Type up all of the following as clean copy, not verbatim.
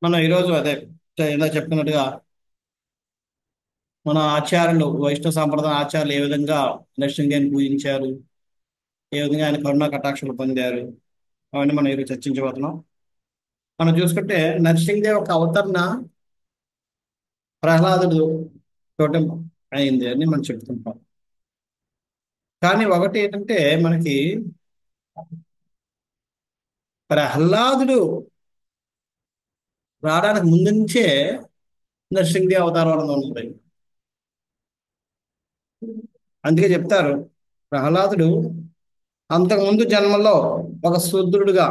మనం ఈరోజు అదే ఇలా చెప్పుకున్నట్టుగా మన ఆచార్యులు వైష్ణవ సాంప్రదాయ ఆచార్యులు ఏ విధంగా నరసింహని పూజించారు, ఏ విధంగా ఆయన కరుణా కటాక్షలు పొందారు, అవన్నీ మనం ఈరోజు చర్చించబోతున్నాం. మనం చూసుకుంటే నరసింహదేవ్ ఒక అవతరణ ప్రహ్లాదుడు తోటి అయింది అని మనం చెప్తుంటాం. కానీ ఒకటి ఏంటంటే మనకి ప్రహ్లాదుడు రావడానికి ముందు నుంచే నరసింహదేవ్ అవతారం అనేది ఉంది. అందుకే చెప్తారు ప్రహ్లాదుడు అంతకుముందు జన్మలో ఒక శూద్రుడుగా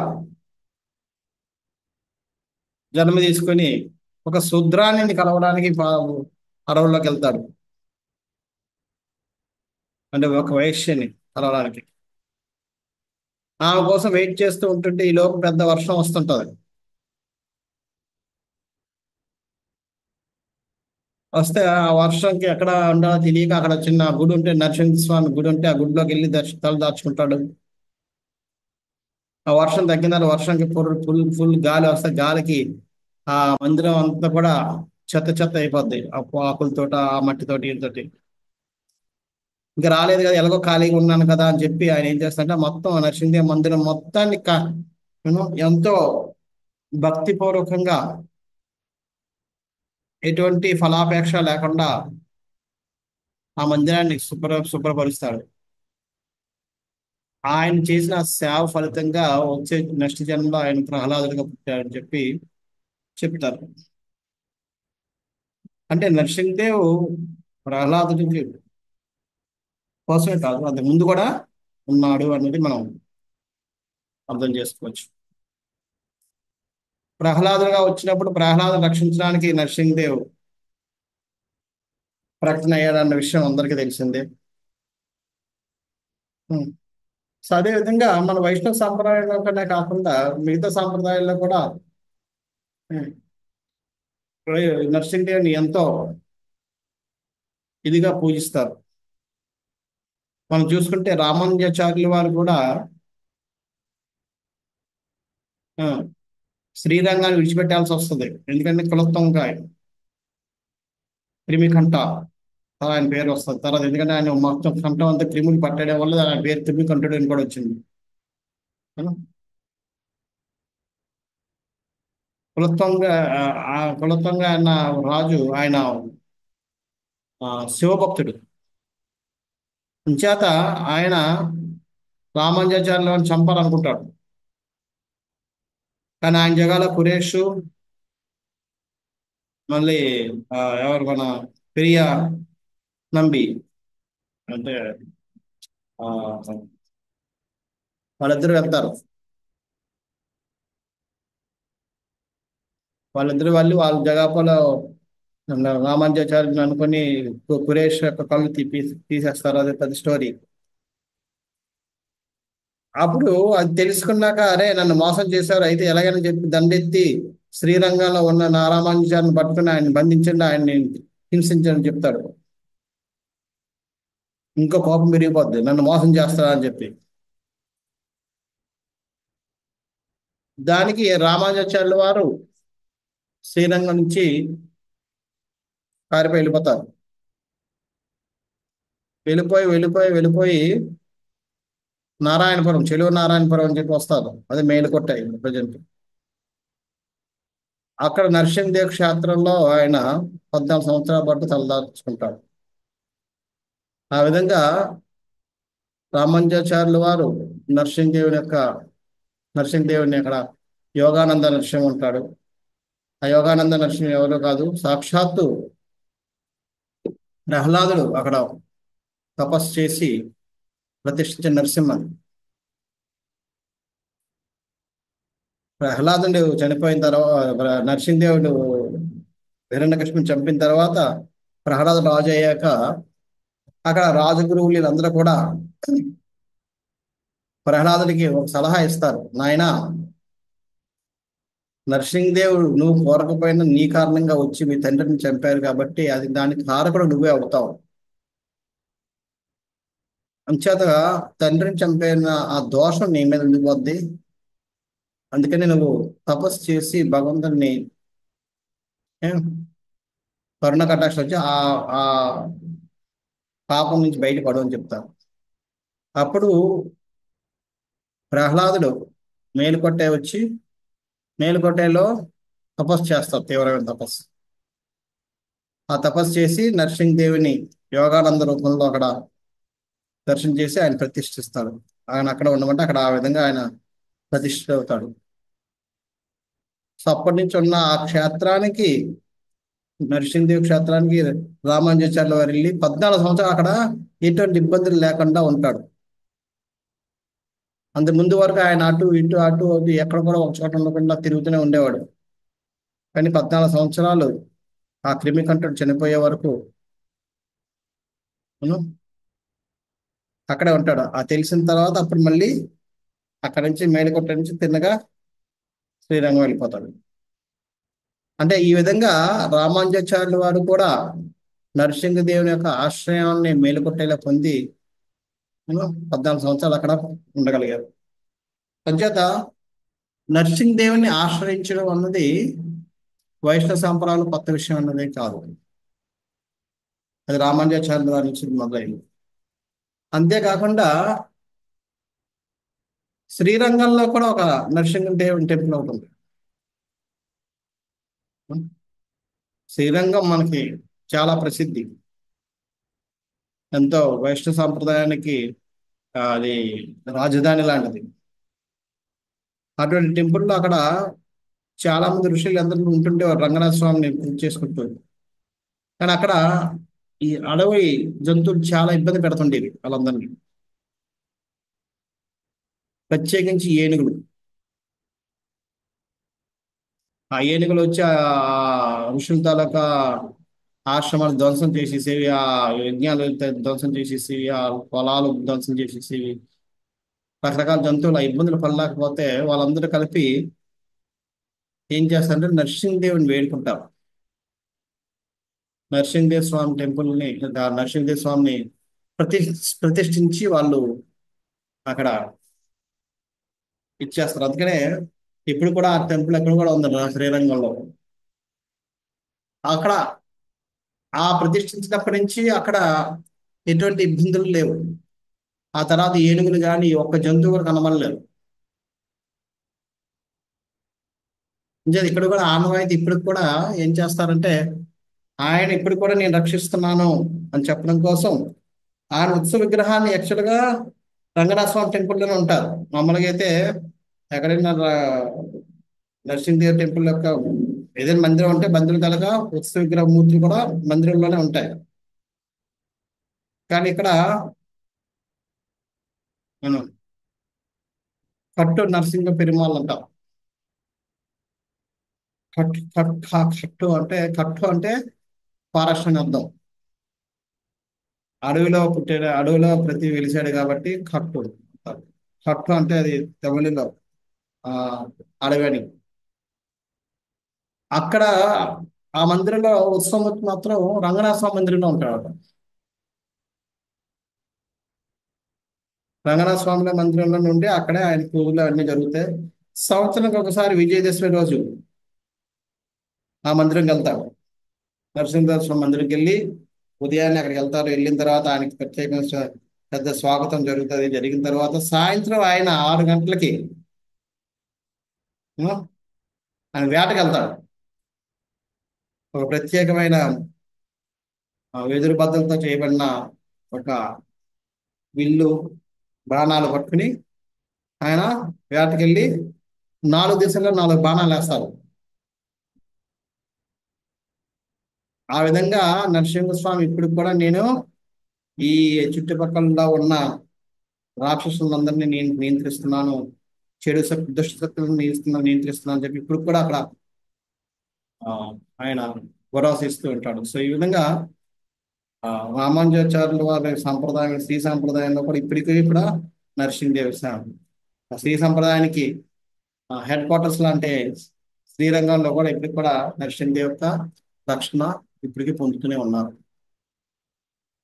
జన్మ తీసుకొని ఒక శూద్రాన్ని కలవడానికి అడవుల్లోకి వెళ్తాడు. అంటే ఒక వైశ్యని కలవడానికి ఆమె కోసం వెయిట్ చేస్తూ ఉంటుంటే ఈ లోపు పెద్ద వర్షం వస్తుంటది. వస్తే ఆ వర్షంకి ఎక్కడ ఉండాలో తెలియక అక్కడ చిన్న గుడి ఉంటే, నరసింహ స్వామి గుడి ఉంటే ఆ గుడిలోకి వెళ్ళి తల దాచుకుంటాడు. ఆ వర్షం తగ్గిన వర్షంకి ఫుల్ ఫుల్ ఫుల్ గాలి వస్తే గాలికి ఆ మందిరం అంతా కూడా చెత్త చెత్త అయిపోద్ది. ఆ ఆకులతోట ఆ మట్టితోటి వీటితోటి. ఇంకా రాలేదు కదా, ఎలాగో ఖాళీగా ఉన్నాను కదా అని చెప్పి ఆయన ఏం చేస్తాడంటే మొత్తం నరసింహదేవ మందిరం మొత్తాన్ని ఎంతో భక్తిపూర్వకంగా ఎటువంటి ఫలాపేక్ష లేకుండా ఆ మందిరాన్ని శుభ్రపరుస్తాడు. ఆయన చేసిన సేవ ఫలితంగా వచ్చే నెక్స్ట్ జన్మలో ఆయన ప్రహ్లాదుడిగా పుట్టాడని చెప్పి చెప్తారు. అంటే నరసింహదేవ్ ప్రహ్లాదుడికి కోసమే కాదు, అంతకు ముందు కూడా ఉన్నాడు అనేది మనం అర్థం చేసుకోవచ్చు. ప్రహ్లాదుడుగా వచ్చినప్పుడు ప్రహ్లాదు రక్షించడానికి నరసింహదేవ్ ప్రకటన అయ్యాడన్న విషయం అందరికీ తెలిసిందే. ఉం. సో అదే విధంగా మన వైష్ణవ సాంప్రదాయంలోనే కాకుండా మిగతా సాంప్రదాయాల్లో కూడా ఉం, నరసింహదేవుని ఎంతో ఇదిగా పూజిస్తారు. మనం చూసుకుంటే రామానుజాచార్యుల వారు కూడా ఆ, శ్రీరంగాన్ని విడిచిపెట్టాల్సి వస్తుంది. ఎందుకంటే కులత్వంకాయ క్రిమికంఠ అలా ఆయన పేరు వస్తుంది తర్వాత. ఎందుకంటే ఆయన మొత్తం కంఠం అంతా క్రిములు పట్టడం వల్ల ఆయన పేరు క్రిమికంఠుడు అని కూడా వచ్చింది. ఆ, కులత్వంగా ఆ కులత్వంగా ఆయన రాజు, ఆయన శివభక్తుడు చేత ఆయన రామానుజాచార్యులను చంపాలనుకుంటాడు. కానీ ఆయన జగాలో కురేషు, మళ్ళీ ఎవరు మన పెరియ నంబి అంటే ఆ, వాళ్ళిద్దరు వెళ్తారు. వాళ్ళిద్దరు వాళ్ళ జగాపలో రామానుజాచార్యుని అనుకుని కురేష్ యొక్క కళ్ళు తీసేస్తారు. అదే పెద్ద స్టోరీ. అప్పుడు అది తెలుసుకున్నాక అరే నన్ను మోసం చేశారు, అయితే ఎలాగైనా చెప్పి దండెత్తి శ్రీరంగంలో ఉన్న నా రామానుజాచార్యుని పట్టుకుని ఆయన బంధించండి, ఆయన్ని హింసించండి చెప్తాడు. ఇంకో కోపం పెరిగిపోద్ది, నన్ను మోసం చేస్తారా అని చెప్పి. దానికి రామానుజాచార్యుల వారు శ్రీరంగం నుంచి పారిపోయి వెళ్ళిపోతారు. వెళ్ళిపోయి నారాయణపురం, చెలువు నారాయణపురం అని చెప్పి వస్తారు. అది మేలుకొట్టాయి ప్రజెంట్. అక్కడ నరసింహదేవ్ క్షేత్రంలో ఆయన 14 సంవత్సరాల పాటు తలదాచుకుంటాడు. ఆ విధంగా రామానుజాచార్యుల వారు నరసింహదేవుని యొక్క నరసింహదేవుని అక్కడ యోగానంద నరసింహ ఉంటాడు. ఆ యోగానంద నరసింహ ఎవరో కాదు, సాక్షాత్తు ప్రహ్లాదుడు అక్కడ తపస్సు చేసి ప్రతిష్ఠించిన నరసింహ. ప్రహ్లాదుడు చనిపోయిన తర్వాత, నరసింహదేవుడు హిరణ్యకశిపుని చంపిన తర్వాత ప్రహ్లాదుడు రాజు అయ్యాక అక్కడ రాజగురువులు వీళ్ళందరూ కూడా ప్రహ్లాదుడికి ఒక సలహా ఇస్తారు. నాయనా, నరసింహదేవుడు నువ్వు కోరకపోయినా నీ కారణంగా వచ్చి మీ తండ్రిని చంపారు కాబట్టి అది దానికి కారకుడు నువ్వే అవుతావు. అంచేత తండ్రిని చంపిన ఆ దోషం నీ మీద ఉండిపోద్ది. అందుకని నువ్వు తపస్సు చేసి భగవంతుని ఏం? కరుణ కటాక్ష వచ్చి ఆ పాపం నుంచి బయటపడు అని చెప్తారు. అప్పుడు ప్రహ్లాదుడు మేలుకొట్టే వచ్చి మేలుకొట్టేలో తపస్సు చేస్తారు, తీవ్రమైన తపస్సు. ఆ తపస్సు చేసి నరసింహదేవిని యోగానంద రూపంలో అక్కడ దర్శనం చేసి ఆయన ప్రతిష్ఠిస్తాడు. ఆయన అక్కడ ఉండమంటే అక్కడ ఆ విధంగా ఆయన ప్రతిష్ఠిత అవుతాడు. సో అప్పటి నుంచి ఉన్న ఆ క్షేత్రానికి, నరసింహదేవి క్షేత్రానికి రామానుజాచార్యుల వారు వెళ్ళి 14 సంవత్సరాలు అక్కడ ఎటువంటి ఇబ్బందులు లేకుండా ఉంటాడు. అంత ముందు వరకు ఆయన అటు ఇటు అటు అటు ఎక్కడ కూడా ఒక చోట ఉండకుండా తిరుగుతూనే ఉండేవాడు. కానీ 14 సంవత్సరాలు ఆ క్రిమికంఠుడు చనిపోయే వరకు ఉను, అక్కడే ఉంటాడు. ఆ తెలిసిన తర్వాత అప్పుడు మళ్ళీ అక్కడి నుంచి మేలుకొట్ట నుంచి తిన్నగా శ్రీరంగం వెళ్ళిపోతాడు. అంటే ఈ విధంగా రామానుజాచార్యుల వారు కూడా నరసింహదేవుని యొక్క ఆశ్రయాన్ని మేలుకొట్టేలా పొంది ఉను, 14 సంవత్సరాలు అక్కడ ఉండగలిగారు. అంచేత నరసింహదేవుని ఆశ్రయించడం అన్నది వైష్ణవ సాంప్రదాయాలు కొత్త విషయం అన్నదే కాదు. అది రామానుజాచార్యుల వారి నుంచి మొదలైంది. అంతేకాకుండా శ్రీరంగంలో కూడా ఒక నరసింహదేవుని టెంపుల్ ఒకటి ఉంది. శ్రీరంగం మనకి చాలా ప్రసిద్ధి. ఎంతో వైష్ణవ సాంప్రదాయానికి అది రాజధాని లాంటిది. అటువంటి టెంపుల్లో అక్కడ చాలా మంది ఋషులు అందరూ ఉంటుండేవారు రంగనాథ స్వామిని పూజ చేసుకుంటూ. కానీ అక్కడ ఈ అడవి జంతువులు చాలా ఇబ్బంది పెడుతుండేవి వాళ్ళందరినీ. ప్రత్యేకించి ఏనుగులు. ఆ ఏనుగులు వచ్చి ఆ ఋషుల తాలూకా ఆశ్రమాలు ధ్వంసం చేసేసేవి, ఆ యజ్ఞాలు ధ్వంసం చేసేసేవి, ఆ పొలాలు ధ్వంసం చేసేసేవి. రకరకాల జంతువులు ఆ ఇబ్బందులు పడలేకపోతే వాళ్ళందరూ కలిపి ఏం చేస్తారంటే నరసింహదేవుని వేడుకుంటారు. నరసింహదేవ స్వామి టెంపుల్ని, నరసింహదేవ స్వామిని ప్రతి ప్రతిష్ఠించి వాళ్ళు అక్కడ ఇచ్చేస్తారు. అందుకనే ఇప్పుడు కూడా ఆ టెంపుల్ ఎక్కడ కూడా ఉంది శ్రీరంగంలో. అక్కడ ఆ ప్రతిష్ఠించినప్పటి నుంచి అక్కడ ఎటువంటి ఇబ్బందులు లేవు. ఆ తర్వాత ఏనుగులు కానీ ఒక్క జంతువు కూడా కనబడలేదు. నిజంగా ఇక్కడ కూడా ఆనవాయితీ ఇప్పుడు కూడా ఏం చేస్తారంటే ఆయన ఇప్పుడు కూడా నేను రక్షిస్తున్నాను అని చెప్పడం కోసం ఆయన ఉత్సవ విగ్రహాన్ని యాక్చువల్గా రంగనాథ స్వామి టెంపుల్లోనే ఉంటారు. మామూలుగా అయితే ఎక్కడైనా నరసింహదేవ్ టెంపుల్ యొక్క ఏదైనా మందిరం ఉంటే మందిరం కలగా ఉత్సవ విగ్రహ మూర్తులు కూడా మందిరంలోనే ఉంటాయి. కానీ ఇక్కడ మనం కట్టు నరసింహ పెరుమాళ్ళు అంటాం. కట్టు అంటే ఫారెస్ట్ అని అర్థం. అడవిలో పుట్టాడు, అడవిలో ప్రతి వెలిసాడు కాబట్టి కట్టు అంటారు. కట్టు అంటే అది తమిళలో ఆ అడవి అని. అక్కడ ఆ మందిరంలో ఉత్సవం మాత్రం రంగనాథ స్వామి మందిరంలో ఉంటాడు. రంగనాథ స్వామి మందిరంలో నుండి అక్కడే ఆయన పూజలు అన్ని జరుగుతాయి. సంవత్సరానికి ఒకసారి విజయదశమి రోజు ఆ మందిరంకి వెళ్తాడు. నరసింహదాస్ స్వామి మందిరంకి వెళ్ళి ఉదయాన్నే అక్కడికి వెళ్తారు. వెళ్ళిన తర్వాత ఆయనకి ప్రత్యేకంగా పెద్ద స్వాగతం జరుగుతుంది. జరిగిన తర్వాత సాయంత్రం ఆయన 6 గంటలకి ఆ, ఆయన వేటకి వెళ్తాడు. ఒక ప్రత్యేకమైన వెదురు బద్దలతో చేయబడిన ఒక విల్లు, బాణాలు పట్టుకుని ఆయన వేటకెళ్ళి 4 దిశల్లో 4 బాణాలు వేస్తారు. ఆ విధంగా నరసింహస్వామి ఇప్పుడు కూడా నేను ఈ చుట్టుపక్కల ఉన్న రాక్షసులందరినీ నేను నియంత్రిస్తున్నాను, దుష్ట శక్తులను నియంత్రిస్తున్నాను అని చెప్పి ఇప్పుడు కూడా అక్కడ ఆ, ఆయన భరోసా ఇస్తూ ఉంటాడు. సో ఈ విధంగా ఆ, రామానుజాచార్యుల వారి సాంప్రదాయం, శ్రీ సాంప్రదాయంలో కూడా ఇప్పటికీ కూడా నరసింహదేవ శ్రీ సంప్రదాయానికి హెడ్ క్వార్టర్స్ లాంటి శ్రీరంగంలో కూడా ఇప్పటికి కూడా నరసింహదేవ్ యొక్క రక్షణ ఇప్పటికీ పొందుతూనే ఉన్నారు.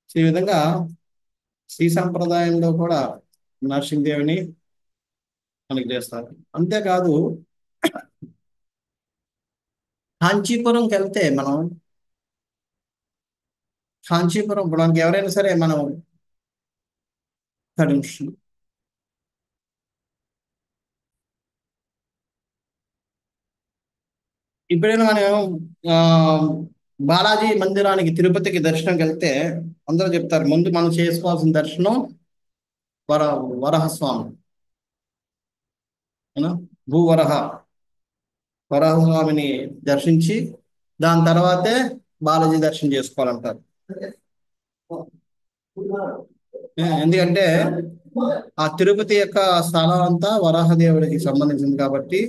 సో ఈ విధంగా శ్రీ సంప్రదాయంలో కూడా నరసింహదేవుని మనకి చేస్తారు. అంతేకాదు కాంచీపురంకి వెళ్తే మనం, కాంచీపురం ఇప్పుడు మనకి ఎవరైనా సరే మనం ఒక నిమిషం. ఇప్పుడైనా మనం ఆ, బాలాజీ మందిరానికి తిరుపతికి దర్శనంకి వెళ్తే అందరూ చెప్తారు ముందు మనం చేసుకోవాల్సిన దర్శనం వర వరహస్వామి, ఏనా? భూవరహ వరహస్వామిని దర్శించి దాని తర్వాతే బాలాజీ దర్శనం చేసుకోవాలంటారు. ఎందుకంటే ఆ తిరుపతి యొక్క స్థలం అంతా వరాహదేవుడికి సంబంధించింది కాబట్టి,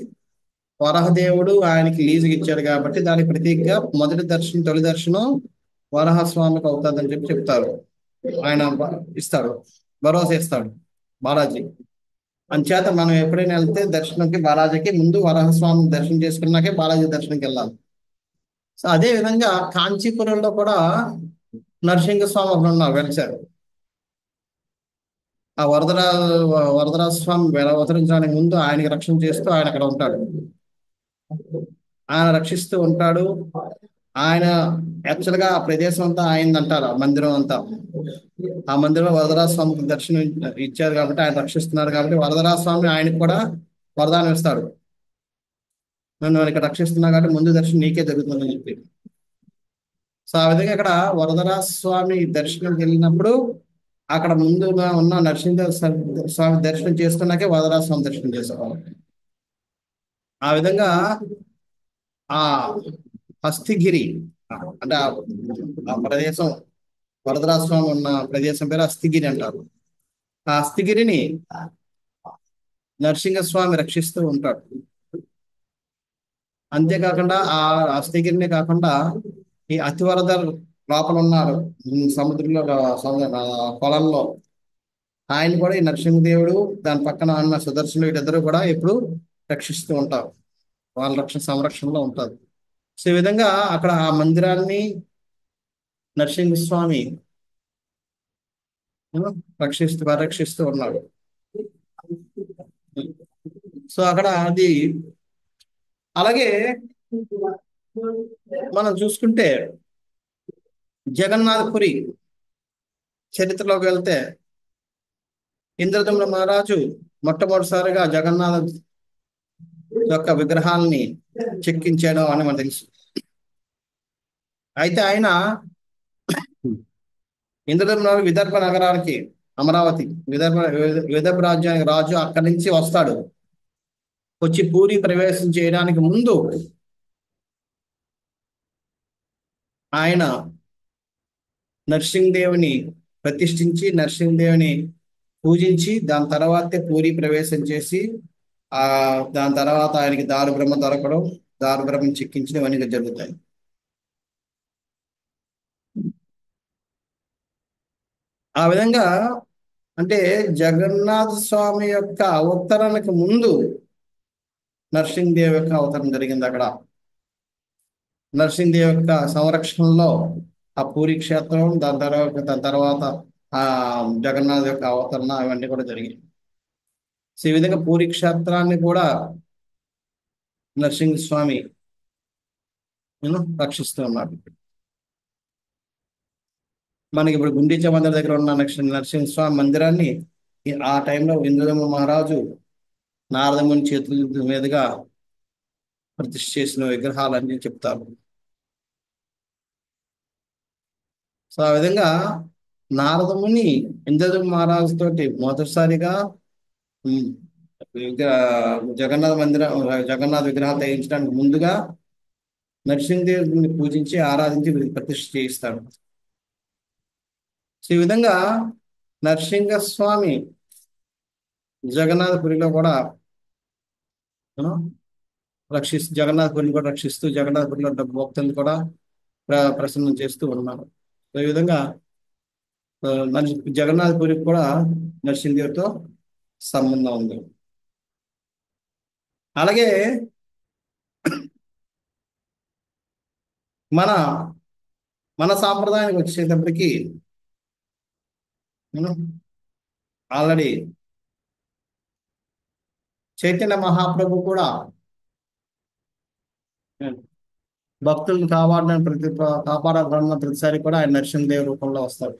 వరాహదేవుడు ఆయనకి లీజుకి ఇచ్చాడు కాబట్టి దానికి ప్రతీకగా మొదటి దర్శనం, తొలి దర్శనం వరాహస్వామికి అవుతుందని చెప్పి చెప్తారు. ఆయన ఇస్తాడు, భరోసా ఇస్తాడు బాలాజీ. అంచేత మనం ఎప్పుడైనా వెళ్తే దర్శనంకి బాలాజీకి ముందు వరాహస్వామి దర్శనం చేసుకున్నాకే బాలాజీ దర్శనంకి వెళ్ళాలి. సో అదే విధంగా కాంచీపురంలో కూడా నరసింహస్వామి ఒకరు ఉన్నారు, వెలిశారు. ఆ వరదరాజ స్వామి అవతరించడానికి ముందు ఆయనకి రక్షణ చేస్తూ ఆయన అక్కడ ఉంటాడు. ఆయన రక్షిస్తూ ఉంటాడు. ఆయన యాక్చువల్గా ఆ ప్రదేశం అంతా ఆయనది అంటారు, ఆ మందిరం అంతా. ఆ మందిరంలో వరదరాజ స్వామికి దర్శనం ఇచ్చారు కాబట్టి, ఆయన రక్షిస్తున్నారు కాబట్టి వరదరాజ స్వామి ఆయనకు కూడా వరదానం ఇస్తాడు. నన్ను ఇక్కడ రక్షిస్తున్నా కాబట్టి ముందు దర్శనం నీకే జరుగుతుందని చెప్పి. సో ఆ విధంగా ఇక్కడ వరదరాజ స్వామి దర్శనంకి వెళ్ళినప్పుడు అక్కడ ముందుగా ఉన్న నరసింహ స్వామి దర్శనం చేసుకున్నాకే వరదరాజ స్వామి దర్శనం చేసుకోవాలి. ఆ విధంగా ఆ హస్తిగిరి, అంటే ఆ ప్రదేశం, వరదరాజ స్వామి ఉన్న ప్రదేశం పేరు హస్తిగిరి అంటారు. ఆ హస్తిగిరిని నరసింహస్వామి రక్షిస్తూ ఉంటాడు. అంతేకాకుండా ఆ హస్తిగిరిని కాకుండా ఈ అతివరద లోపల ఉన్నారు, సముద్రంలో, పొలంలో ఆయన కూడా ఈ నరసింహదేవుడు, దాని పక్కన ఉన్న సుదర్శనుడు, వీటిద్దరూ కూడా ఎప్పుడు రక్షిస్తూ ఉంటారు. వాళ్ళ రక్షణ సంరక్షణలో ఉంటారు. సో ఈ విధంగా అక్కడ ఆ మందిరాన్ని నరసింహస్వామి పరిరక్షిస్తూ ఉన్నాడు. సో అక్కడ అది, అలాగే మనం చూసుకుంటే జగన్నాథపురి చరిత్రలోకి వెళ్తే ఇంద్రదమ్ముల మహారాజు మొట్టమొదటిసారిగా జగన్నాథ యొక్క విగ్రహాలని చెక్కించాడు అని మనకు తెలుసు. అయితే ఆయన ఇంద్రదమ్ముల విదర్భ నగరానికి, అమరావతి, విదర్భ రాజ్యానికి రాజు అక్కడి నుంచి వస్తాడు. వచ్చి పూరి ప్రవేశం చేయడానికి ముందు ఆయన నరసింహదేవుని ప్రతిష్ఠించి, నరసింహదేవుని పూజించి దాని తర్వాతే పూరి ప్రవేశం చేసి, ఆ దాని తర్వాత ఆయనకి దారు బ్రహ్మ దొరకడం, దారు బ్రహ్మ చిక్కించడం ఇవన్నీ జరుగుతాయి. ఆ విధంగా అంటే జగన్నాథ స్వామి యొక్క అవతరణకు ముందు నరసింహదేవి యొక్క అవతరణ జరిగింది అక్కడ. నరసింహదేవి యొక్క సంరక్షణలో ఆ పూరి క్షేత్రం, దాని తర్వాత ఆ జగన్నాథ్ యొక్క అవతరణ ఇవన్నీ కూడా జరిగాయి. సో ఈ విధంగా పూరి క్షేత్రాన్ని కూడా నరసింహస్వామి రక్షిస్తూ ఉన్నాడు. మనకి ఇప్పుడు గుండీచా మందిర్ దగ్గర ఉన్న నరసింహస్వామి మందిరాన్ని ఆ టైంలో ఇంద్రదమ్మ మహారాజు నారదముని చేతుల మీదుగా ప్రతిష్ఠ చేసిన విగ్రహాలన్నీ చెప్తారు. సో ఆ విధంగా నారదముని ఇంద్రదమ్మ మహారాజు తోటి మొదటిసారిగా ఉమ్, జగన్నాథ మందిరం, జగన్నాథ విగ్రహాలు తయారించడానికి ముందుగా నరసింహదేవుని పూజించి ఆరాధించి ప్రతిష్ఠ చేయిస్తాడు. సో ఈ విధంగా నరసింహస్వామి జగన్నాథపురిలో కూడా జగన్నాథపురిని కూడా రక్షిస్తూ, జగన్నాథపురిలో భక్తులను కూడా ప్రసన్నం చేస్తూ ఉన్నారు. సో ఈ విధంగా జగన్నాథపురికి కూడా నరసింహదేవితో సంబంధం ఉంది. అలాగే మన మన సాంప్రదాయానికి వచ్చేటప్పటికి ఆల్రెడీ చైతన్య మహాప్రభు కూడా భక్తులను కాపాడాలన్న ప్రతిసారి కూడా ఆయన నరసింహదేవ్ రూపంలో వస్తాడు.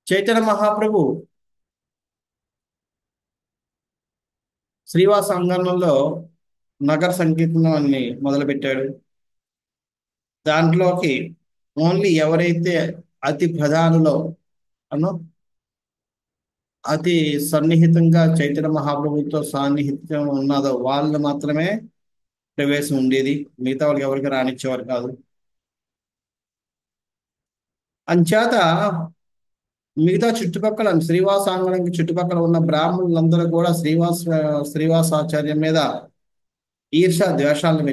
చైతన్య మహాప్రభు శ్రీవాస అంగనంలో నగర సంకీర్తనాన్ని మొదలుపెట్టాడు. దాంట్లోకి ఓన్లీ ఎవరైతే అతి ప్రధానులో అను అతి సన్నిహితంగా చైతన్య మహాప్రభుతో సాన్నిహిత్యం ఉన్నదో వాళ్ళు మాత్రమే ప్రవేశం ఉండేది. మిగతా వాళ్ళకి ఎవరికి రానిచ్చేవారు కాదు. అంచేత మిగతా చుట్టుపక్కల శ్రీవాసాంగణంకి చుట్టుపక్కల ఉన్న బ్రాహ్మణులందరూ కూడా శ్రీవాసాచార్యం మీద ఈర్ష ద్వేషాలను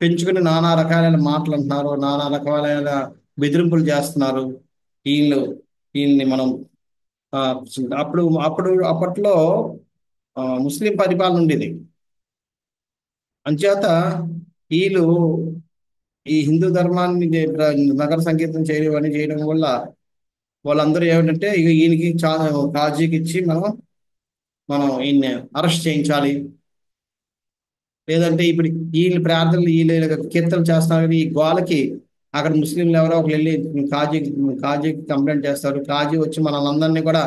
పెంచుకుని నానా రకాలైన మాటలు అంటున్నారు, నానా రకాలైన బెదిరింపులు చేస్తున్నారు. వీళ్ళు వీళ్ళని మనం ఆ, అప్పట్లో ముస్లిం పరిపాలన ఉండేది. అంచేత వీళ్ళు ఈ హిందూ ధర్మాన్ని నగర సంకీర్తన చేయడం వల్ల వాళ్ళందరూ ఏమిటంటే ఇక ఈయనకి కాజీకి ఇచ్చి మనం ఈయన్ని అరెస్ట్ చేయించాలి. లేదంటే ఇప్పుడు వీళ్ళ ప్రార్థనలు వీళ్ళు కీర్తనలు చేస్తున్నారు కానీ ఈ గోలకి అక్కడ ముస్లింలు ఎవరో ఒకరు వెళ్ళి కాజీకి కంప్లైంట్ చేస్తారు. కాజీ వచ్చి మనల్ని కూడా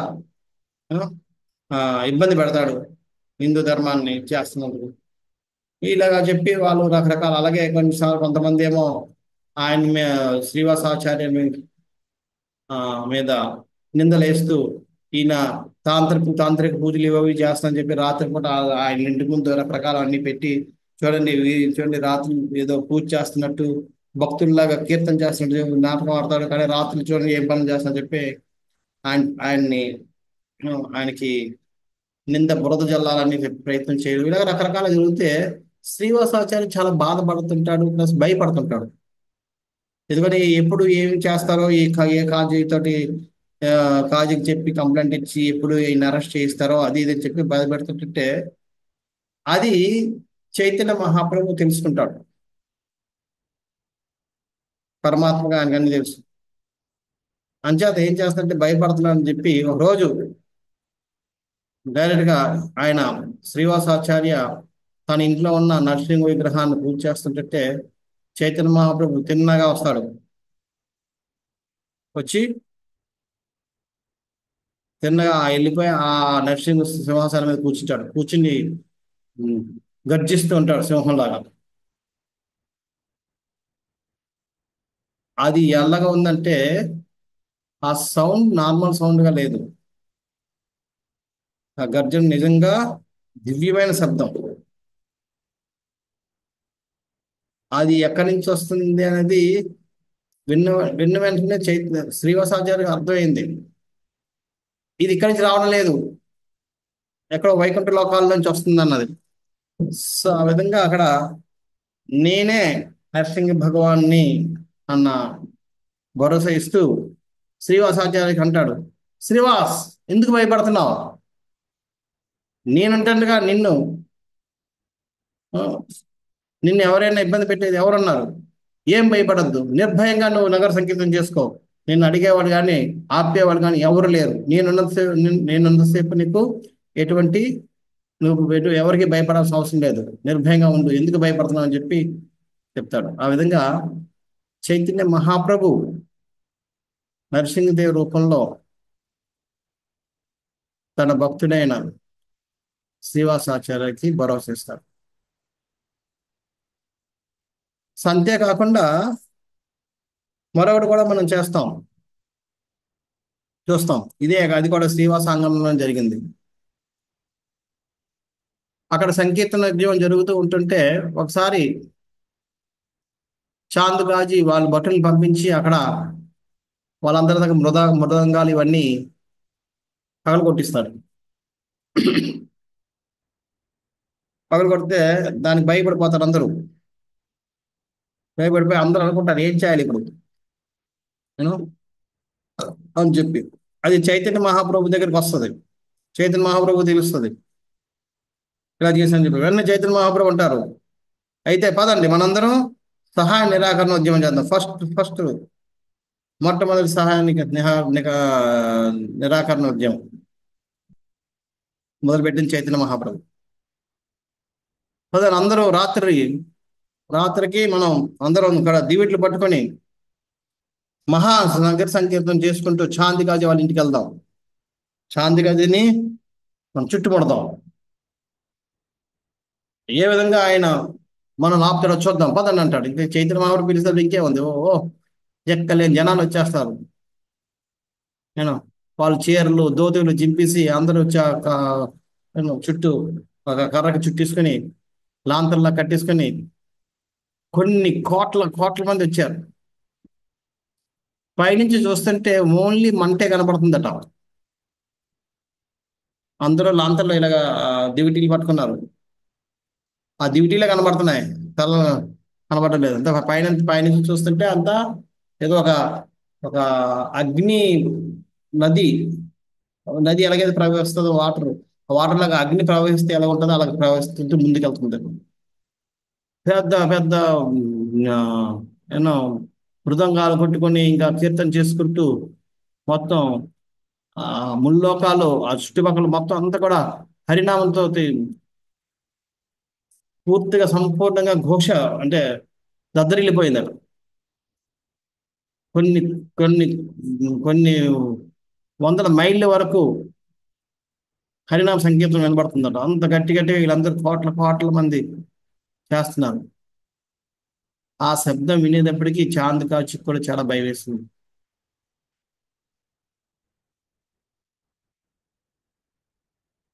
ఆ, ఇబ్బంది పెడతాడు హిందూ ధర్మాన్ని చేస్తున్నందుకు. ఇలాగా చెప్పి వాళ్ళు రకరకాల, అలాగే కొన్నిసార్లు కొంతమంది ఏమో శ్రీవాసాచార్య మీద నిందలేస్తూ ఈయన తాంత్రిక పూజలు ఇవి చేస్తానని చెప్పి రాత్రిపూట ఆయన ఇంటి ముందు రకరకాల అన్ని పెట్టి చూడండి రాత్రి ఏదో పూజ చేస్తున్నట్టు భక్తుల్లాగా కీర్తన చేస్తున్నట్టు నాటకం ఆడతాడు, కానీ రాత్రి చూడండి ఏం పనులు చేస్తానని చెప్పి ఆయన్ని ఆయనకి బురద జల్లాలని ప్రయత్నం చేయడం, ఇలా రకరకాల జరిగితే శ్రీవాసాచార్య చాలా బాధపడుతుంటాడు, ప్లస్ భయపడుతుంటాడు. ఎందుకంటే ఎప్పుడు ఏం చేస్తారో ఏ కాజీతోటి కాజీకి చెప్పి కంప్లైంట్ ఇచ్చి ఎప్పుడు ఈయన అరెస్ట్ చేయిస్తారో అది ఇది అని చెప్పి బాధపెడుతుంటే అది చైతన్య మహాప్రభు తెలుసుకుంటాడు. పరమాత్మగా ఆయనకు అన్ని తెలుసు. అంచేత ఏం చేస్తాడంటే భయపడుతున్నాడని చెప్పి ఒక రోజు డైరెక్ట్ గా ఆయన శ్రీవాసాచార్య తన ఇంట్లో ఉన్న నరసింహ విగ్రహాన్ని పూజ చేస్తుంటే చైతన్య మహాప్రభు తిన్నగా వస్తాడు. వచ్చి తిన్నగా వెళ్ళిపోయి ఆ నరసింహ సింహాసనం మీద కూర్చుని గర్జిస్తూ ఉంటాడు సింహంలాగా. అది ఎల్లగా ఉందంటే ఆ సౌండ్ నార్మల్ సౌండ్గా లేదు, ఆ గర్జన నిజంగా దివ్యమైన శబ్దం. అది ఎక్కడి నుంచి వస్తుంది అనేది విన్న విన్న వెంటనే శ్రీవాసాచార్యకి అర్థమైంది, ఇది ఇక్కడి నుంచి రావడం లేదు, ఎక్కడో వైకుంఠ లోకాల నుంచి వస్తుంది అన్నది. సో ఆ విధంగా అక్కడ నేనే నరసింహ భగవాన్ని అన్న భరోసా ఇస్తూ శ్రీవాసాచార్యకి అంటాడు, శ్రీవాస్ ఎందుకు భయపడుతున్నావు? నేనంటానుగా నిన్ను ఎవరైనా ఇబ్బంది పెట్టేది ఎవరన్నారు? ఏం భయపడద్దు, నిర్భయంగా నువ్వు నగర సంకీర్తన చేసుకో. నిన్ను అడిగేవాడు కానీ ఆపేవాడు కానీ ఎవరు లేరు. నేనున్నంతసేపు నీకు ఎటువంటి ఎవరికి భయపడాల్సిన అవసరం లేదు, నిర్భయంగా ఉండు, ఎందుకు భయపడుతున్నావు అని చెప్పి చెప్తాడు. ఆ విధంగా చైతన్య మహాప్రభు నరసింహదేవ్ రూపంలో తన భక్తుడైన శ్రీవాసాచార్యకి భరోసా ఇస్తాడు. అంతేకాకుండా మరొకటి కూడా మనం చూస్తాం, అది కూడా శ్రీవాసాంగంలో జరిగింది. అక్కడ సంకీర్తన ఉద్యమం జరుగుతూ ఉంటుంటే ఒకసారి చాందుగాజీ వాళ్ళ భటుల్ని పంపించి అక్కడ వాళ్ళందరి దగ్గర మృదంగాలు ఇవన్నీ పగలగొట్టిస్తాడు. పగలగొడితే దానికి భయపడిపోతారు అందరూ. భయపడిపోయి అందరూ అనుకుంటారు ఏం చేయాలి ఇప్పుడు నేను అని చెప్పి. అది చైతన్య మహాప్రభు దగ్గరికి వస్తుంది. చైతన్య మహాప్రభు తెలుస్తుంది ఇలా చేశాను చెప్పి. వెంటనే చైతన్య మహాప్రభు అంటారు, అయితే పదండి మనందరం సహాయ నిరాకరణ ఉద్యమం చేద్దాం. ఫస్ట్ మొట్టమొదటి సహాయానికి నిరాకరణ ఉద్యమం మొదలుపెట్టింది చైతన్య మహాప్రభు. పదండి అందరూ రాత్రికి మనం అందరం ఇక్కడ దివిట్లు పట్టుకొని మహా నగర సంకీర్తనం చేసుకుంటూ చాంది గాజు వాళ్ళ ఇంటికి వెళ్దాం. చాంది గదిని మనం చుట్టుముడదాం. ఏ విధంగా ఆయన మనం ఆపుతాడో చూద్దాం పదండి అంటాడు. ఇంకా చైతన్య మహాప్రభు పిలిస్తే ఇంకే ఉంది. ఓ ఎక్కలేని జనాలు వచ్చేస్తారు. నేను వాళ్ళు చీరలు దోతులు చింపేసి అందరూ చుట్టూ ఒక కర్రకి చుట్టేసుకొని లాంతర్లా కట్టేసుకొని కొన్ని కోట్ల కోట్ల మంది వచ్చారు. పైనుంచి చూస్తుంటే ఓన్లీ మంటే కనపడుతుందట. అందరూ లాంతర్లో ఇలాగా దివిటీలు పట్టుకున్నారు. ఆ దివిటీలే కనబడుతున్నాయి, తల కనబడలేదు. అంత పైనుంచి చూస్తుంటే అంతా ఏదో ఒక ఒక అగ్ని నది. నది ఎలాగైతే ప్రవహిస్తుందో వాటర్ లాగా అగ్ని ప్రవహిస్తే ఎలా ఉంటుందో అలాగ ప్రవహిస్తుంటే ముందుకెళ్తుంది. పెద్ద పెద్ద ఆ, ఎన్నో మృదంగాలు కొట్టుకొని ఇంకా కీర్తన చేసుకుంటూ మొత్తం ఆ ముల్లోకాలు ఆ చుట్టుపక్కల మొత్తం అంతా కూడా హరినామంతో పూర్తిగా సంపూర్ణంగా ఘోష అంటే దద్దరిల్లిపోయింది అక్కడ. కొన్ని కొన్ని కొన్ని వందల మైళ్ళ వరకు హరినామ సంకీర్తనం వినబడుతుందట. అంత గట్టి గట్టిగా వీళ్ళందరూ కోట్ల కోట్ల మంది చేస్తున్నారు. ఆ శబ్దం వినేటప్పటికీ చాంద్ కాచికి కూడా చాలా భయం వేస్తుంది.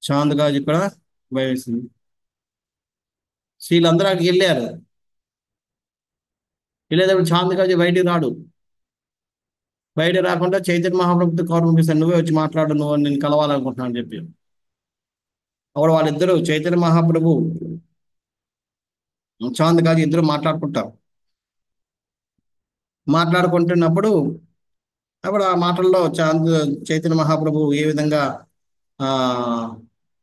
చాంద్ కాజు కూడా భయం వేసింది. వీళ్ళందరూ అక్కడికి వెళ్ళారు. వెళ్ళేటప్పుడు చాంద్ కాజు బయటికి రాడు. బయట రాకుండా చైతన్య మహాప్రభుతో కౌరు పంపిస్తాను, నువ్వే వచ్చి మాట్లాడు, నువ్వు నేను కలవాలనుకుంటున్నాను అని చెప్పి. అప్పుడు వాళ్ళిద్దరూ చైతన్య మహాప్రభు చాంద్ కాజు ఇద్దరు మాట్లాడుకుంటారు. మాట్లాడుకుంటున్నప్పుడు అప్పుడు ఆ మాటల్లో చైతన్య మహాప్రభు ఏ విధంగా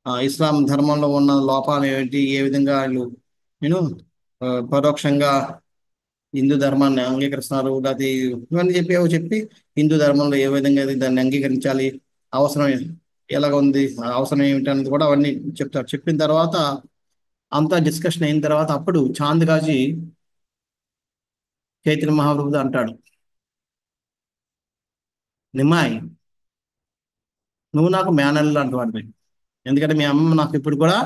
ఆ ఇస్లాం ధర్మంలో ఉన్న లోపాలు ఏమిటి, ఏ విధంగా వాళ్ళు నేను పరోక్షంగా హిందూ ధర్మాన్ని అంగీకరిస్తున్నారు, అది ఇవన్నీ చెప్పి హిందూ ధర్మంలో ఏ విధంగా దాన్ని అంగీకరించాలి, అవసరం ఎలాగ ఉంది, అవసరం ఏమిటి అనేది కూడా అవన్నీ చెప్తారు. చెప్పిన తర్వాత అంతా డిస్కషన్ అయిన తర్వాత అప్పుడు చాంద్ గాజీ చైతన్య మహాప్రభుతో అంటాడు, నిమ్మాయి నువ్వు నాకు మేనల్ లాంటి వాడివి. ఎందుకంటే మీ అమ్మ నాకు ఇప్పుడు కూడా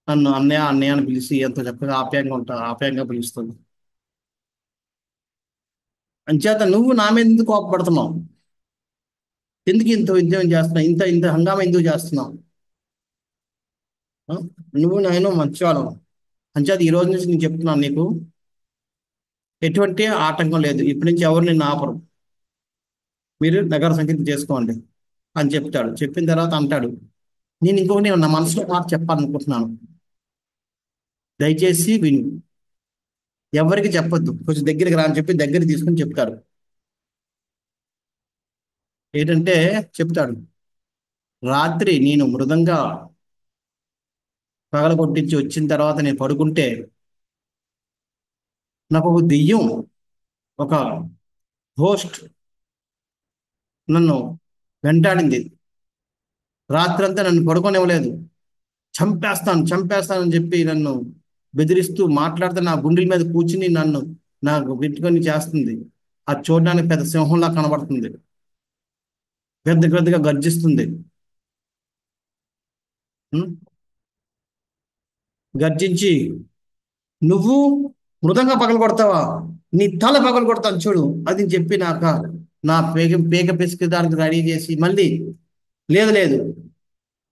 నన్ను అన్నయ్య అన్నయ్య అని పిలిచి ఎంతో చక్కగా ఆప్యాయంగా పిలుస్తుంది. అంచేత నువ్వు నా మీద ఎందుకు కోపపడుతున్నావు, ఎందుకు ఇంత ఉద్యోగం చేస్తున్నావు, ఇంత ఇంత హంగామా ఎందుకు చేస్తున్నావు? ఆ? నువ్వు నేను మంచివాడు. అంచేత ఈ రోజు నుంచి నేను చెప్తున్నాను, నీకు ఎటువంటి ఆటంకం లేదు, ఇప్పటి నుంచి ఎవరు నిన్ను ఆపరు, మీరు నగర సంకీర్తన చేసుకోండి అని చెప్తాడు. చెప్పిన తర్వాత అంటాడు, నేను ఇంకొకటి నా మనసులో మాట చెప్పాలనుకుంటున్నాను, దయచేసి విను, ఎవరికి చెప్పొద్దు, కొంచెం దగ్గరికి రా అని చెప్పి దగ్గర తీసుకుని చెప్తాడు. ఏంటంటే చెప్తాడు, రాత్రి నేను మృదంగా పగలగొట్టించి వచ్చిన తర్వాత నేను పడుకుంటే నాకు ఒక దెయ్యం, ఒక హోస్ట్ నన్ను వెంటాడింది. రాత్రంతా నన్ను పడుకోనివ్వలేదు. చంపేస్తానని చెప్పి నన్ను బెదిరిస్తూ మాట్లాడితే నా గుండెల మీద కూర్చుని నన్ను నాకు పెట్టుకొని చేస్తుంది. అది చూడడానికి పెద్ద సింహంలా కనబడుతుంది, పెద్ద పెద్దగా గర్జిస్తుంది. ఉం? గర్జించి నువ్వు మృదంగా పగలు కొడతావా, నీ తల పగలు కొడతాను చూడు అది చెప్పి నా పేక పిసికడానికి రెడీ చేసి మళ్ళీ లేదు లేదు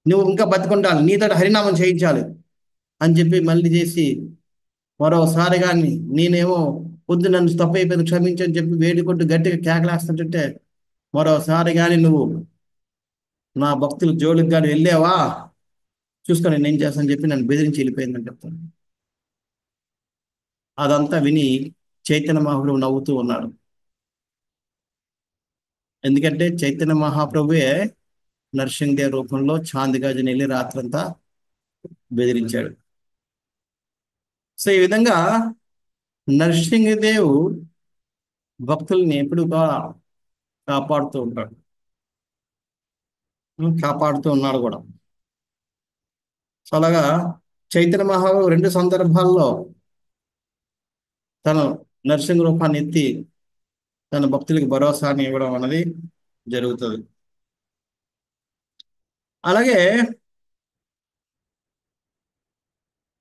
నువ్వు ఇంకా బతికుండాలి, నీతో హరినామం చేయించాలి అని చెప్పి మళ్ళీ చేసి మరోసారి కానీ నేనేమో పొద్దు నన్ను తప్పు అయిపోయింది క్షమించని చెప్పి వేడుకుంటూ గట్టిగా కేకలేస్తుంటే మరోసారి కానీ నువ్వు నా భక్తుల జోలికి కానీ వెళ్ళావా చూసుకొని నేను ఏం చేస్తానని చెప్పి నన్ను బెదిరించి వెళ్ళిపోయిందని చెప్తాను. అదంతా విని చైతన్య మహాప్రభు నవ్వుతూ ఉన్నాడు. ఎందుకంటే చైతన్య మహాప్రభువే నరసింహదేవ్ రూపంలో చాందిగాజుని వెళ్ళి రాత్రంతా బెదిరించాడు. సో ఈ విధంగా నరసింహదేవ్ భక్తుల్ని ఎప్పుడుగా కాపాడుతూ ఉంటాడు, కాపాడుతూ ఉన్నాడు కూడా. సో అలాగా చైతన్య మహాప్రభు రెండు సందర్భాల్లో తన నరసింహ రూపాన్ని ఎత్తి తన భక్తులకి భరోసాని ఇవ్వడం అనేది జరుగుతుంది. అలాగే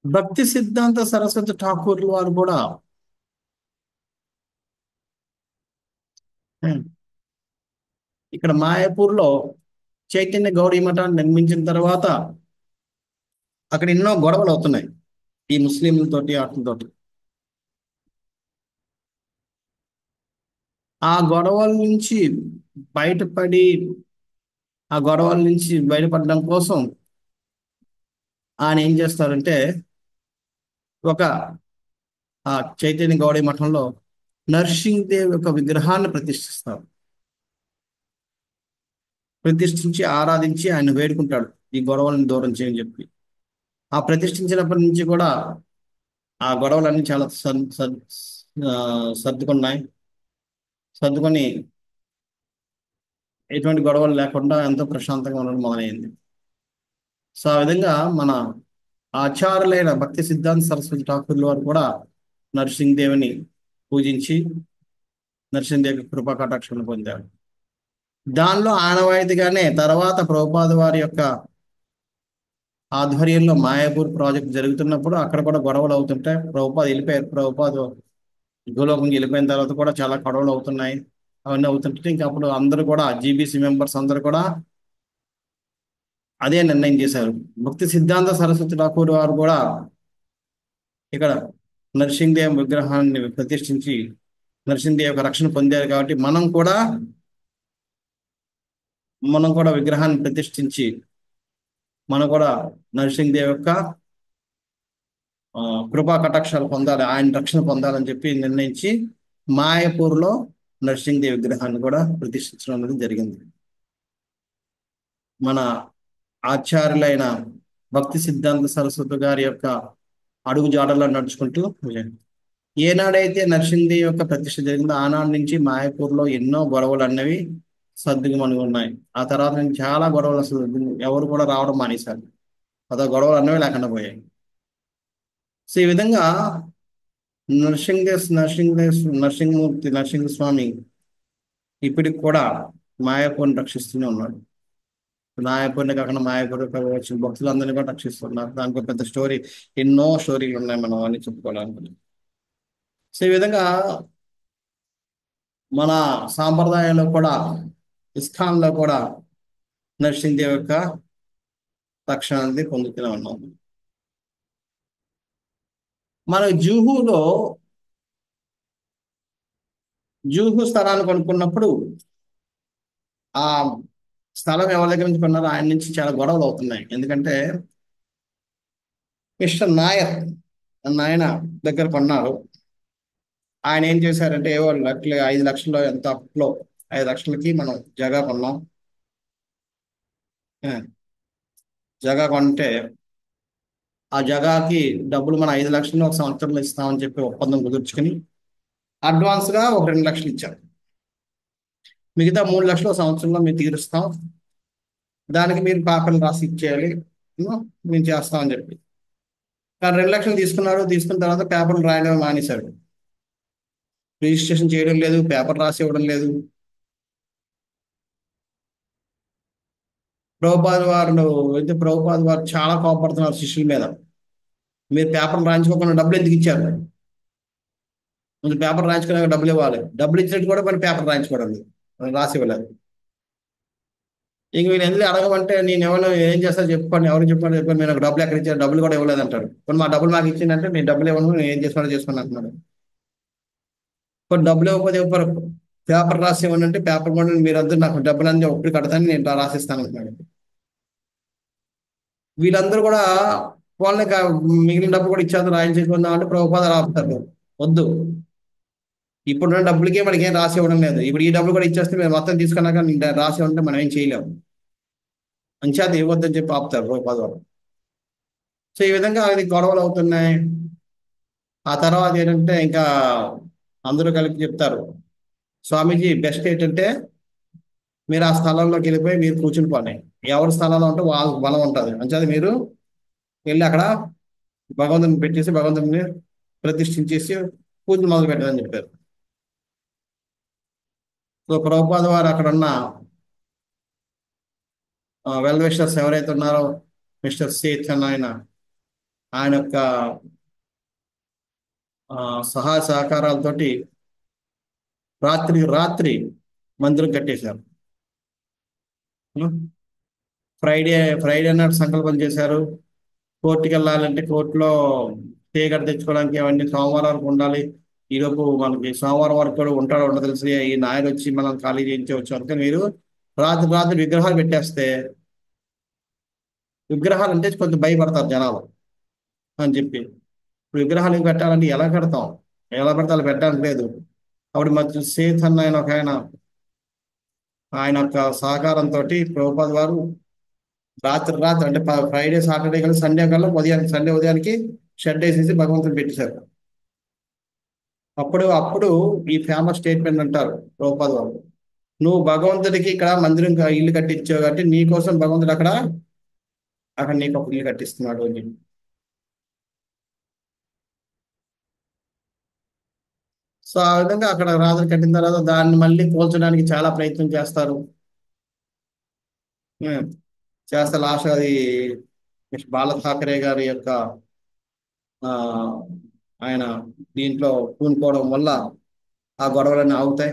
భక్తి సిద్ధాంత సరస్వతి ఠాకూర్లు వారు కూడా ఉమ్, ఇక్కడ మాయాపూర్లో చైతన్య గౌడీ మఠాన్ని నిర్మించిన తర్వాత అక్కడ ఎన్నో గొడవలు అవుతున్నాయి ఈ ముస్లింలతోటి వాటితోటి. ఆ గొడవల నుంచి బయటపడి ఆ గొడవల నుంచి బయటపడడం కోసం ఆయన ఏం చేస్తారంటే ఒక ఆ చైతన్య గౌడీ మఠంలో నర్సింగ్ దేవ్ యొక్క విగ్రహాన్ని ప్రతిష్ఠిస్తారు. ప్రతిష్ఠించి ఆరాధించి ఆయన వేడుకుంటాడు ఈ గొడవలను దూరం చేయని చెప్పి. ఆ ప్రతిష్ఠించినప్పటి నుంచి కూడా ఆ గొడవలన్నీ చాలా ఆ, సర్దుకున్నాయి. సర్దుకొని ఎటువంటి గొడవలు లేకుండా ఎంతో ప్రశాంతంగా ఉండడం మొదలైంది. సో ఆ విధంగా మన ఆచార్యులైన భక్తి సిద్ధాంత సరస్వతి ఠాకూర్ల వారు కూడా నరసింహదేవిని పూజించి నరసింహదేవి కృపా కటాక్షాలను పొందారు. దానిలో ఆనవాయితీగానే తర్వాత ప్రభుపాద వారి యొక్క ఆధ్వర్యంలో మాయాపూర్ ప్రాజెక్ట్ జరుగుతున్నప్పుడు అక్కడ కూడా గొడవలు అవుతుంటాయి. ప్రభుపాద వెళ్ళిపోయారు. ప్రభుపాద గోలోకంకి వెళ్ళిపోయిన తర్వాత కూడా చాలా గొడవలు అవుతున్నాయి. అవన్నీ అవుతుంటే ఇంకా అప్పుడు అందరూ కూడా జీబీసీ మెంబర్స్ అందరూ కూడా అదే నిర్ణయం చేశారు. భక్తి సిద్ధాంత సరస్వతి ఠాకూర్ వారు కూడా ఇక్కడ నరసింహదేవ్ విగ్రహాన్ని ప్రతిష్ఠించి నరసింహదేవ్ యొక్క రక్షణ పొందారు కాబట్టి మనం కూడా విగ్రహాన్ని ప్రతిష్ఠించి మనం కూడా నరసింహదేవ్ యొక్క ఆ, కృపా కటాక్షాలు పొందాలి, ఆయన రక్షణ పొందాలని చెప్పి నిర్ణయించి మాయాపూర్లో నరసింహదేవ్ విగ్రహాన్ని కూడా ప్రతిష్ఠించడం అనేది జరిగింది. మన ఆచార్యులైన భక్తి సిద్ధాంత సరస్వతి గారి యొక్క అడుగు జాడల్లో నడుచుకుంటూ ఏనాడైతే నరసింహదేవ్ యొక్క ప్రతిష్ఠ జరిగిందో ఆనాడు నుంచి మాయాపూర్లో ఎన్నో గొడవలు అన్నవి సర్దుమణిగి ఉన్నాయి. ఆ తర్వాత నుంచి చాలా గొడవలు అసలు ఎవరు కూడా రావడం మానేశారు. అదో గొడవలు అన్నవి లేకుండా పోయాయి. సో ఈ విధంగా నరసింహమూర్తి నరసింహస్వామి ఇప్పటికి కూడా మాయాపూర్ని రక్షిస్తూనే ఉన్నాడు. మాయాపూర్ని కాకుండా మాయాపూర్ వచ్చిన భక్తులందరినీ కూడా రక్షిస్తున్నారు. దానికి ఒక పెద్ద స్టోరీ, ఎన్నో స్టోరీలు ఉన్నాయి మనం అన్ని చెప్పుకోవడానికి. సో ఈ విధంగా మన సాంప్రదాయంలో కూడా ఇస్కాన్లో కూడా నరసింహదేవ్ యొక్క రక్షణని పొందుతూనే ఉన్నాం. మన జూహు స్థలాన్ని కొనుక్కున్నప్పుడు ఆ స్థలం ఎవరి దగ్గర నుంచి కొన్నారో ఆయన నుంచి చాలా గొడవలు అవుతున్నాయి. ఎందుకంటే మిస్టర్ నాయర్ అన్న ఆయన దగ్గర కొన్నారు. ఆయన ఏం చేశారంటే ఏవో 5 లక్షలు ఎంత అప్పట్లో 5 లక్షలకి మనం జగా కొన్నాం. ఆ, జగా కొంటే ఆ జగాకి డబ్బులు మనం 5 లక్షలు ఒక సంవత్సరంలో ఇస్తామని చెప్పి ఒప్పందం కుదుర్చుకుని అడ్వాన్స్గా ఒక 2 లక్షలు ఇచ్చారు. మిగతా 3 లక్షలు ఒక సంవత్సరంలో మేము తీరుస్తాం, దానికి మీరు పేపర్లు రాసి ఇచ్చేయాలి, మేము చేస్తామని చెప్పి. కానీ 2 లక్షలు తీసుకున్నాడు. తీసుకున్న తర్వాత పేపర్లు రాయడం మానేశాడు. రిజిస్ట్రేషన్ చేయడం లేదు, పేపర్ రాసి ఇవ్వడం లేదు. ప్రభుపాద వారు చాలా కోపడుతున్నారు శిష్యుల మీద. మీరు పేపర్లు రాయించుకోకుండా డబ్బులు ఎందుకు ఇచ్చారు? ముందు పేపర్ రాయించుకున్నాక డబ్బులు ఇవ్వాలి. డబ్బులు ఇచ్చినట్టు కూడా మరి పేపర్ రాయించుకోవడం లేదు, రాసి ఇవ్వలేదు. ఇంక మీరు ఎందుకు అడగమంటే నేను ఎవరు ఏం చేస్తా చెప్పండి, ఎవరు చెప్పండి మీరు నాకు డబ్బులు ఎక్కడ ఇచ్చారు, డబ్బులు కూడా ఇవ్వలేదు అంటాడు. కొన్ని మా డబ్బులు మాకు ఇచ్చిందంటే నేను డబ్బులు ఇవ్వను, నేను ఏం చేసుకోండి అంటున్నాడు. కొన్ని డబ్బులు ఇవ్వకపోతే పేపర్ రాసి ఇవ్వండి అంటే పేపర్ కూడా మీరందరూ నాకు డబ్బులు అన్నీ ఒప్పుడు కడతాను, నేను రాసిస్తాను అంటున్నాడు. వీళ్ళందరూ కూడా వాళ్ళకి మిగిలిన డబ్బు కూడా ఇచ్చేది రాయించుకుందాం అంటే ప్రభుపాద రాపుతారు, వద్దు, ఇప్పుడున్న డబ్బులకే మనకి ఏం రాసి ఇవ్వడం లేదు, ఇప్పుడు ఈ డబ్బులు కూడా ఇచ్చేస్తే మేము మొత్తం తీసుకున్నాక రాసి ఉంటే మనం ఏం చేయలేము, అంచేత ఇవ్వద్దని చెప్పి ఆపుతారు ప్రభుపాద వారు. సో ఈ విధంగా అది గొడవలు అవుతున్నాయి. ఆ తర్వాత ఏంటంటే ఇంకా అందరూ కలిపి చెప్తారు, స్వామీజీ బెస్ట్ ఏంటంటే మీరు ఆ స్థలంలోకి వెళ్ళిపోయి మీరు కూర్చుని పోనీ, ఎవరి స్థలంలో ఉంటే వాళ్ళకి బలం ఉంటుంది, అంచేది మీరు వెళ్ళి అక్కడ భగవంతుని పెట్టేసి భగవంతుని ప్రతిష్ఠించేసి పూజలు మొదలు పెట్టాలని చెప్పారు. సో ప్రభుపాద వారు అక్కడ ఉన్న వెల్ విషర్స్ ఎవరైతే ఉన్నారో మిస్టర్ సేత్ అని ఆయన యొక్క సహాయ సహకారాలతోటి రాత్రి రాత్రి మందిరం కట్టేశారు. ఫ్రైడే ఫ్రైడే నాడు సంకల్పం చేశారు. కోర్టుకి వెళ్ళాలంటే కోర్టులో స్టే కట్ట తెచ్చుకోవడానికి అవన్నీ సోమవారం వరకు ఉండాలి. ఈలోపు మనకి సోమవారం వరకు కూడా ఉంటాడో ఉండదో తెలిసి ఈ నాయన వచ్చి మనం ఖాళీ చేయించవచ్చు. అందుకని మీరు రాత్రి రాత్రి విగ్రహాలు పెట్టేస్తే విగ్రహాలు అంటే కొంచెం భయపడతారు జనాలు అని చెప్పి, ఇప్పుడు విగ్రహాలు పెట్టాలంటే ఎలా కడతాం, ఎలా పడితే అలా పెట్టడానికి లేదు. అప్పుడు మధ్య సేత్ అన్న ఆయన ఒక ఆయన యొక్క సహకారంతో ప్రభుపాద వారు రాత్రి రాత్రి అంటే ఫ్రైడే సాటర్డే కల్లా సండే కల్లా ఉదయానికి సండే ఉదయానికి షెడ్ వేసేసి భగవంతుని పెట్టేశారు. అప్పుడు అప్పుడు ఈ ఫేమస్ స్టేట్మెంట్ అంటారు ప్రభుపాద వారు, నువ్వు భగవంతుడికి ఇక్కడ మందిరం ఇల్లు కట్టించావు కాబట్టి నీ కోసం భగవంతుడు అక్కడ అక్కడ నీకు ఒక ఇల్లు కట్టిస్తున్నాడు అని చెప్పి. సో ఆ విధంగా అక్కడ రాత్రి కట్టిన తర్వాత దాన్ని మళ్ళీ పోల్చడానికి చాలా ప్రయత్నం చేస్తారు. ఉం. చేస్తే లాస్ట్ అది బాల ఠాకరే గారి యొక్క ఆ ఆయన దీంట్లో పూనుకోవడం వల్ల ఆ గొడవలన్నీ ఆగుతాయి.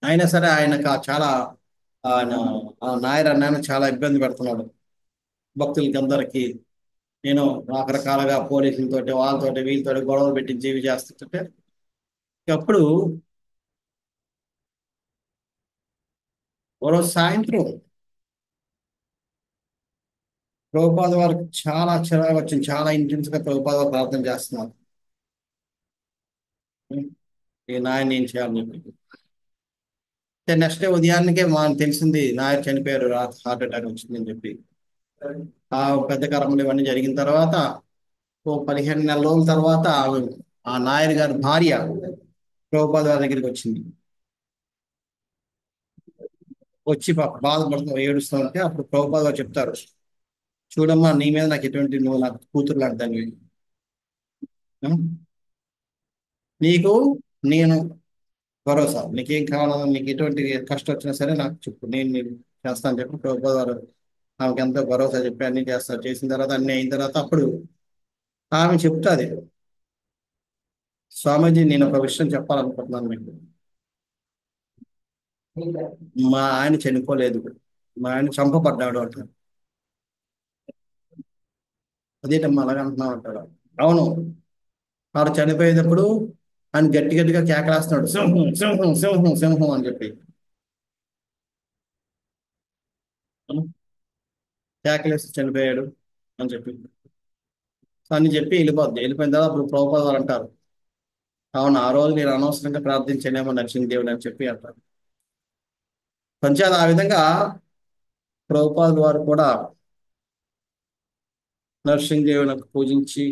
అయినా సరే ఆయనకు చాలా ఆయన ఆ నాయర్ అన్న చాలా ఇబ్బంది పెడుతున్నాడు భక్తులకి అందరికీ. నేను రకరకాలుగా పోలీసులతోటి వాళ్ళతోటి వీళ్ళతోటి గొడవలు పెట్టించి ఇవి చేస్తుంటే అప్పుడు ఓ రోజు సాయంత్రం ప్రభుపాద వారికి చాలా చిరాకు వచ్చింది. చాలా ఇంటెన్స్ గా ప్రభుపాద వారు ప్రార్థన చేస్తున్నారు ఈ నాయన ఏం చేయాలని చెప్పి. నెక్స్ట్ డే ఉదయాన్నికే మనకు తెలిసింది నాయర్ చనిపోయారు, హార్ట్ అటాక్ వచ్చిందని చెప్పి. ఆ పెద్ద కర్మలు ఇవన్నీ జరిగిన తర్వాత ఓ 15 నెలల రోజుల తర్వాత ఆ నాయర్ గారి భార్య ప్రభుపాద వారి దగ్గరికి వచ్చింది. వచ్చి బాధపడుతూ ఏడుస్తూ ఉంటే అప్పుడు ప్రభుపాద గారు చెప్తారు, చూడమ్మా నీ మీద నాకు ఎటువంటి, నువ్వు నాకు కూతురు లాంటి దానివి. ఉం? నీకు నేను భరోసా, నీకేం కావాలన్నా నీకు ఎటువంటి కష్టం వచ్చినా సరే నాకు చెప్పు, నేను చేస్తాను చెప్పి ప్రభుపాద గారు ఆమెకి ఎంతో భరోసా చెప్పి అన్ని చేస్తారు. చేసిన తర్వాత అన్ని అయిన తర్వాత అప్పుడు ఆమె చెప్తాది, స్వామీజీ నేను ఒక విషయం చెప్పాలనుకుంటున్నాను మీకు. మా ఆయన చనిపోలేదు, మా ఆయన చంపబడ్డాడు అంటాడు. అదేంటమ్మా అలాగ అంటున్నావు అంటాడు. అవును, వాడు చనిపోయేటప్పుడు ఆయన గట్టి గట్టిగా కేకలేస్తున్నాడు, సింహం సింహం సింహం సింహం అని చెప్పి. కేకలేసి చనిపోయాడు అని చెప్పి అని చెప్పి వెళ్ళిపోద్ది. వెళ్ళిపోయిన తర్వాత అప్పుడు ప్రభుపాద వారు అంటారు, అవును ఆ రోజు నేను అనవసరంగా ప్రార్థించానేమో నరసింహదేవుడు అని చెప్పి అంటారు. పంచాలు ఆ విధంగా ప్రభుపాద వారు కూడా నరసింహదేవుని పూజించి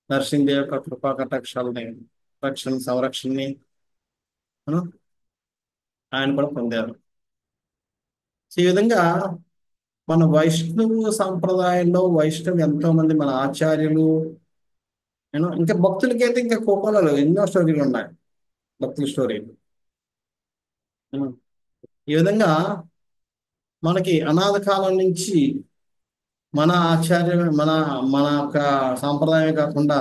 నరసింహదేవి యొక్క కృపా కటాక్షాలని రక్షణ సంరక్షణని ఆ, ఆయన కూడా పొందారు. సో ఈ విధంగా మన వైష్ణవ సాంప్రదాయంలో వైష్ణవులు ఎంతో మంది మన ఆచార్యులు ఇంకా భక్తులకి అయితే ఇంకా కోపాలలో ఎన్నో స్టోరీలు ఉన్నాయి, భక్తుల స్టోరీలు. యూనో, ఈ విధంగా మనకి అనాథ కాలం నుంచి మన ఆచార్య మన మన యొక్క సాంప్రదాయమే కాకుండా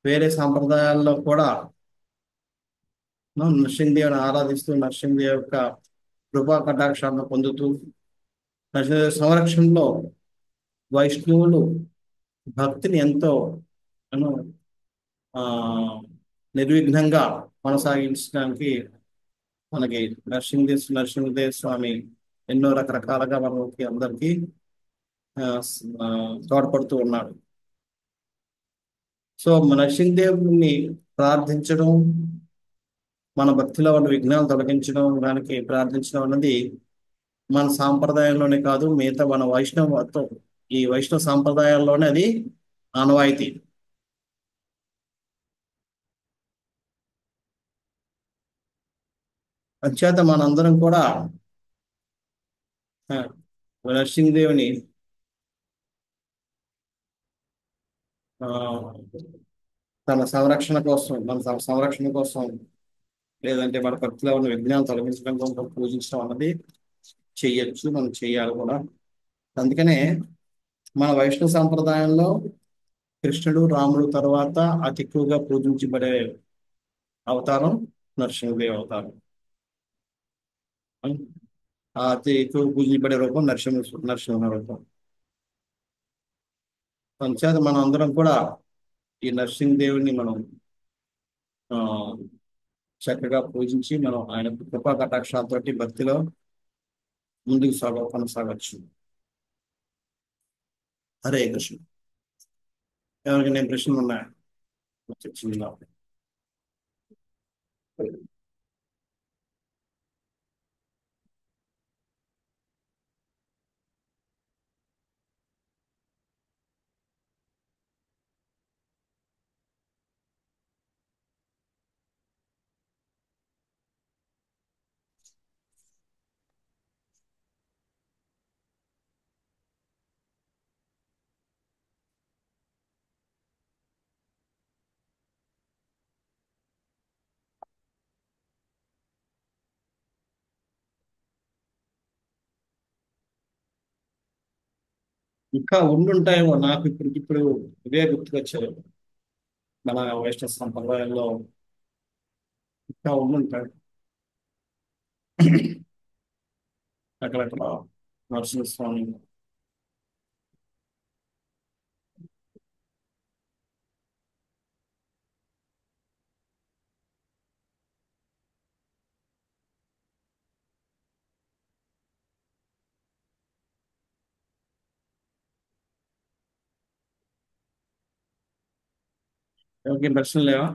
వేరే సాంప్రదాయాల్లో కూడా నరసింహదేవుని ఆరాధిస్తూ నరసింహదేవి యొక్క కృపా కటాక్షాలను పొందుతూ నరసింహదేవి సంరక్షణలో వైష్ణవులు భక్తిని ఎంతో యూనో, ఆ నిర్విఘ్నంగా కొనసాగించడానికి మనకి నరసింహదేవ్ స్వామి ఎన్నో రకరకాలుగా మనకి అందరికీ తోడ్పడుతూ ఉన్నాడు. సో నరసింహదేవుని ప్రార్థించడం, మన భక్తిలో ఉన్న విఘ్నాలు తొలగించడం, దానికి ప్రార్థించడం అన్నది మన సాంప్రదాయంలోనే కాదు, మిగతా మన ఈ వైష్ణవ సాంప్రదాయాల్లోనే అది ఆనవాయితీ. అంచేత మనందరం కూడా ఆ, నరసింహదేవుని ఆ, తన సంరక్షణ కోసం, మన సంరక్షణ కోసం, లేదంటే మన భక్తిలో ఉన్న విజ్ఞానం తొలగించడం కోసం పూజించడం అన్నది చెయ్యొచ్చు, మనం చెయ్యాలి కూడా. అందుకనే మన వైష్ణవ సంప్రదాయంలో కృష్ణుడు రాముడు తర్వాత అతి ఎక్కువగా పూజించబడే అవతారం నరసింహదేవ అవతారం. ఆ అతి ఎక్కువ పూజించబడే రూపం నరసింహ రూపం. అందుచేత మనం అందరం కూడా ఈ నరసింహదేవుని మనం ఆ చక్కగా పూజించి మనం ఆయన కృపా కటాక్షాలతోటి భక్తిలో ముందుకు కొనసాగచ్చు. హరే కృష్ణ. ఎవరికి నేను ప్రశ్నలు ఉన్నాయా? చర్చించుకుందాం. ఇంకా ఉండుంటాయేమో, నాకు ఇప్పుడు ఇవే గుర్తుకొచ్చారు. మన వైష్ణవ సంప్రదాయంలో ఇంకా ఉండుంటాయి అక్కడక్కడ నరసింహస్వామి. ఎవరికి ప్రశ్నలు లేవా?